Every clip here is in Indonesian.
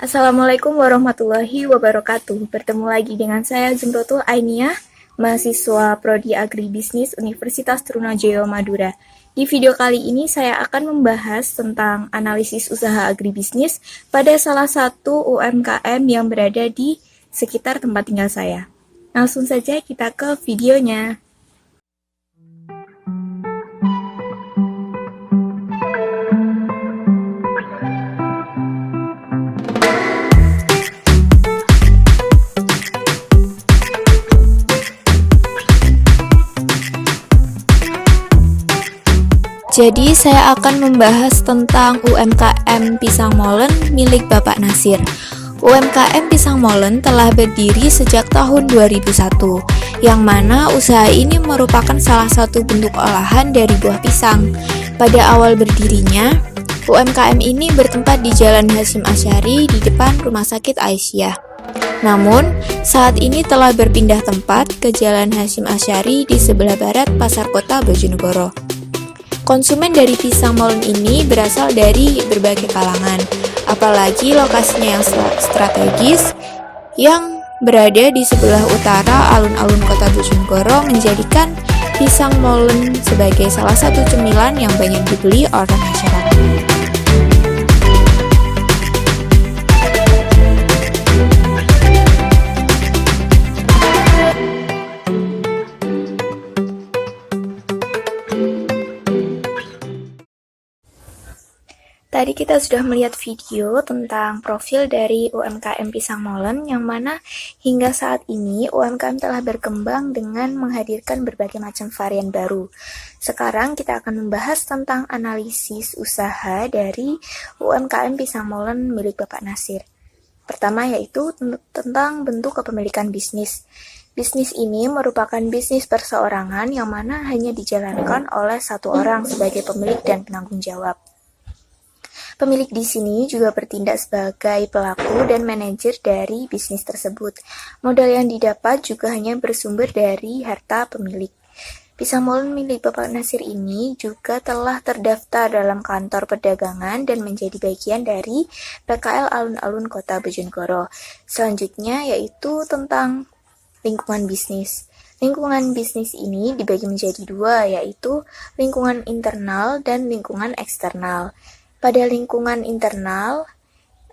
Assalamualaikum warahmatullahi wabarakatuh. Bertemu lagi dengan saya Zumrotul Ainiah, mahasiswa Prodi Agribisnis Universitas Trunajaya Madura. Di video kali ini saya akan membahas tentang analisis usaha agribisnis pada salah satu UMKM yang berada di sekitar tempat tinggal saya. Langsung saja kita ke videonya. Jadi saya akan membahas tentang UMKM Pisang Molen milik Bapak Nasir. UMKM Pisang Molen telah berdiri sejak tahun 2001, yang mana usaha ini merupakan salah satu bentuk olahan dari buah pisang. Pada awal berdirinya, UMKM ini bertempat di Jalan Hasyim Asy'ari di depan Rumah Sakit Aisyah. Namun, saat ini telah berpindah tempat ke Jalan Hasyim Asy'ari di sebelah barat Pasar Kota Bojonegoro. Konsumen dari pisang molen ini berasal dari berbagai kalangan, apalagi lokasinya yang strategis yang berada di sebelah utara alun-alun kota Bojonegoro menjadikan pisang molen sebagai salah satu cemilan yang banyak dibeli oleh masyarakat. Tadi kita sudah melihat video tentang profil dari UMKM Pisang Molen yang mana hingga saat ini UMKM telah berkembang dengan menghadirkan berbagai macam varian baru. Sekarang kita akan membahas tentang analisis usaha dari UMKM Pisang Molen milik Bapak Nasir. Pertama yaitu tentang bentuk kepemilikan bisnis. Bisnis ini merupakan bisnis perseorangan yang mana hanya dijalankan oleh satu orang sebagai pemilik dan penanggung jawab. Pemilik di sini juga bertindak sebagai pelaku dan manajer dari bisnis tersebut. Modal yang didapat juga hanya bersumber dari harta pemilik. Pisang molen milik Bapak Nasir ini juga telah terdaftar dalam kantor perdagangan dan menjadi bagian dari PKL Alun-Alun Kota Bojonegoro. Selanjutnya yaitu tentang lingkungan bisnis. Lingkungan bisnis ini dibagi menjadi dua, yaitu lingkungan internal dan lingkungan eksternal. Pada lingkungan internal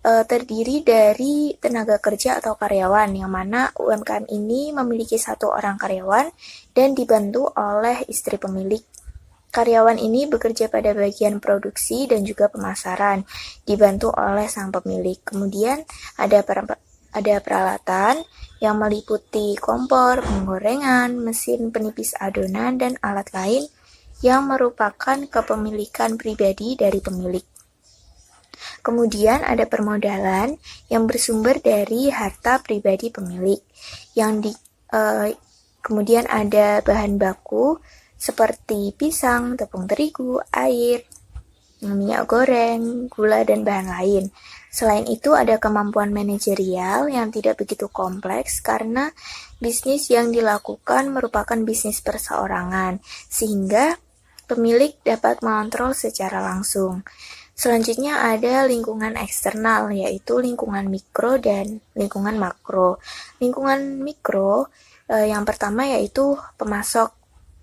terdiri dari tenaga kerja atau karyawan, yang mana UMKM ini memiliki satu orang karyawan dan dibantu oleh istri pemilik. Karyawan ini bekerja pada bagian produksi dan juga pemasaran, dibantu oleh sang pemilik. Kemudian ada peralatan yang meliputi kompor, penggorengan, mesin penipis adonan, dan alat lain yang merupakan kepemilikan pribadi dari pemilik. Kemudian ada permodalan yang bersumber dari harta pribadi pemilik. Kemudian ada bahan baku seperti pisang, tepung terigu, air, minyak goreng, gula, dan bahan lain. Selain itu ada kemampuan manajerial yang tidak begitu kompleks karena bisnis yang dilakukan merupakan bisnis perseorangan, sehingga pemilik dapat mengontrol secara langsung. Selanjutnya ada lingkungan eksternal, yaitu lingkungan mikro dan lingkungan makro. Lingkungan mikro yang pertama yaitu pemasok.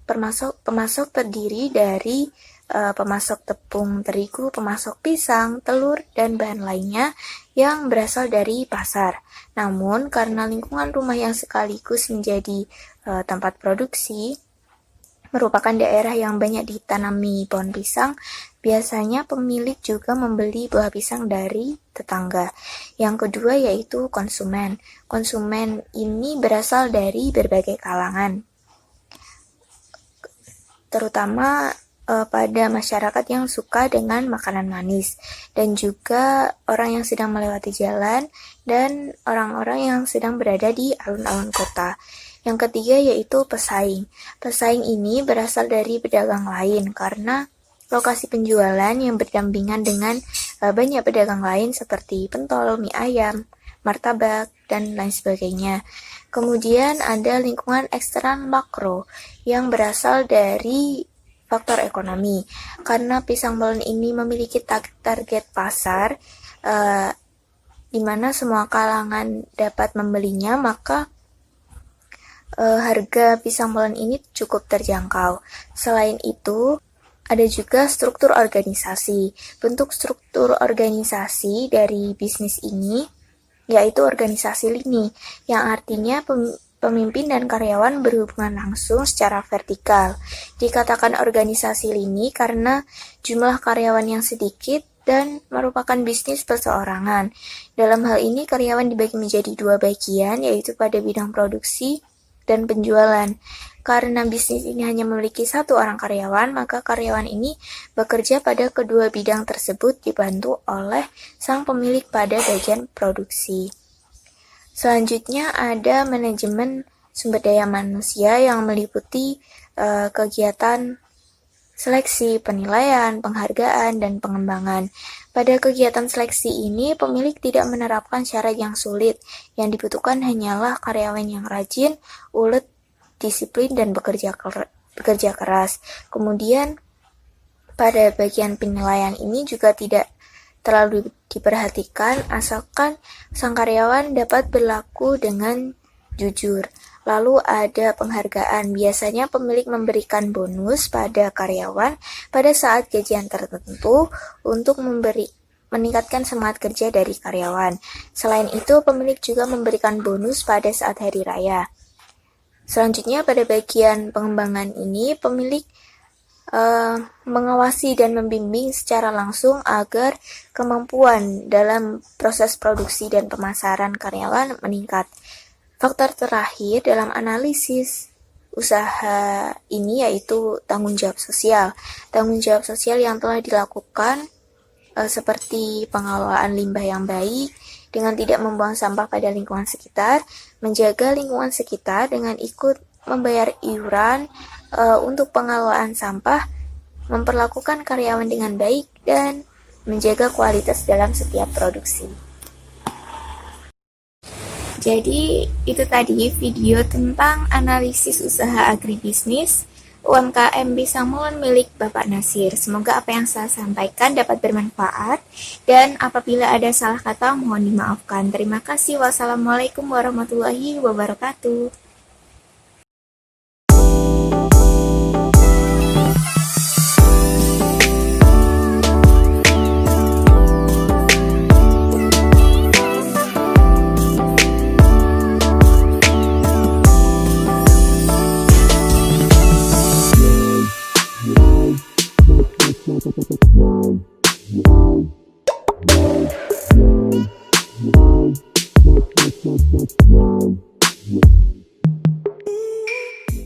Pemasok terdiri dari pemasok tepung terigu, pemasok pisang, telur, dan bahan lainnya yang berasal dari pasar. Namun karena lingkungan rumah yang sekaligus menjadi tempat produksi, merupakan daerah yang banyak ditanami pohon pisang, biasanya pemilik juga membeli buah pisang dari tetangga. Yang kedua yaitu konsumen. Konsumen ini berasal dari berbagai kalangan, terutama pada masyarakat yang suka dengan makanan manis, dan juga orang yang sedang melewati jalan, dan orang-orang yang sedang berada di alun-alun kota. Yang ketiga yaitu pesaing. Pesaing ini berasal dari pedagang lain karena lokasi penjualan yang berdampingan dengan banyak pedagang lain seperti pentol, mie ayam, martabak, dan lain sebagainya. Kemudian ada lingkungan eksternal makro yang berasal dari faktor ekonomi. Karena pisang molen ini memiliki target pasar di mana semua kalangan dapat membelinya, maka harga pisang molen ini cukup terjangkau. Selain itu, ada juga struktur organisasi. Bentuk struktur organisasi dari bisnis ini yaitu organisasi lini, yang artinya pemimpin dan karyawan berhubungan langsung secara vertikal. Dikatakan organisasi lini karena jumlah karyawan yang sedikit dan merupakan bisnis perseorangan. Dalam hal ini, karyawan dibagi menjadi dua bagian, yaitu pada bidang produksi dan penjualan. Karena bisnis ini hanya memiliki satu orang karyawan, maka karyawan ini bekerja pada kedua bidang tersebut dibantu oleh sang pemilik pada bagian produksi. Selanjutnya ada manajemen sumber daya manusia yang meliputi kegiatan seleksi, penilaian, penghargaan, dan pengembangan. Pada kegiatan seleksi ini, pemilik tidak menerapkan syarat yang sulit. Yang dibutuhkan hanyalah karyawan yang rajin, ulet, disiplin, dan bekerja keras. Kemudian, pada bagian penilaian ini juga tidak terlalu diperhatikan, asalkan sang karyawan dapat berlaku dengan jujur. Lalu ada penghargaan. Biasanya pemilik memberikan bonus pada karyawan pada saat gajian tertentu untuk meningkatkan semangat kerja dari karyawan. Selain itu, pemilik juga memberikan bonus pada saat hari raya. Selanjutnya, pada bagian pengembangan ini, pemilik mengawasi dan membimbing secara langsung agar kemampuan dalam proses produksi dan pemasaran karyawan meningkat. Faktor terakhir dalam analisis usaha ini yaitu tanggung jawab sosial. Tanggung jawab sosial yang telah dilakukan seperti pengelolaan limbah yang baik dengan tidak membuang sampah pada lingkungan sekitar, menjaga lingkungan sekitar dengan ikut membayar iuran untuk pengelolaan sampah, memperlakukan karyawan dengan baik, dan menjaga kualitas dalam setiap produksi. Jadi, itu tadi video tentang analisis usaha agribisnis UMKM Pisang Molen milik Bapak Nasir. Semoga apa yang saya sampaikan dapat bermanfaat, dan apabila ada salah kata mohon dimaafkan. Terima kasih. Wassalamualaikum warahmatullahi wabarakatuh.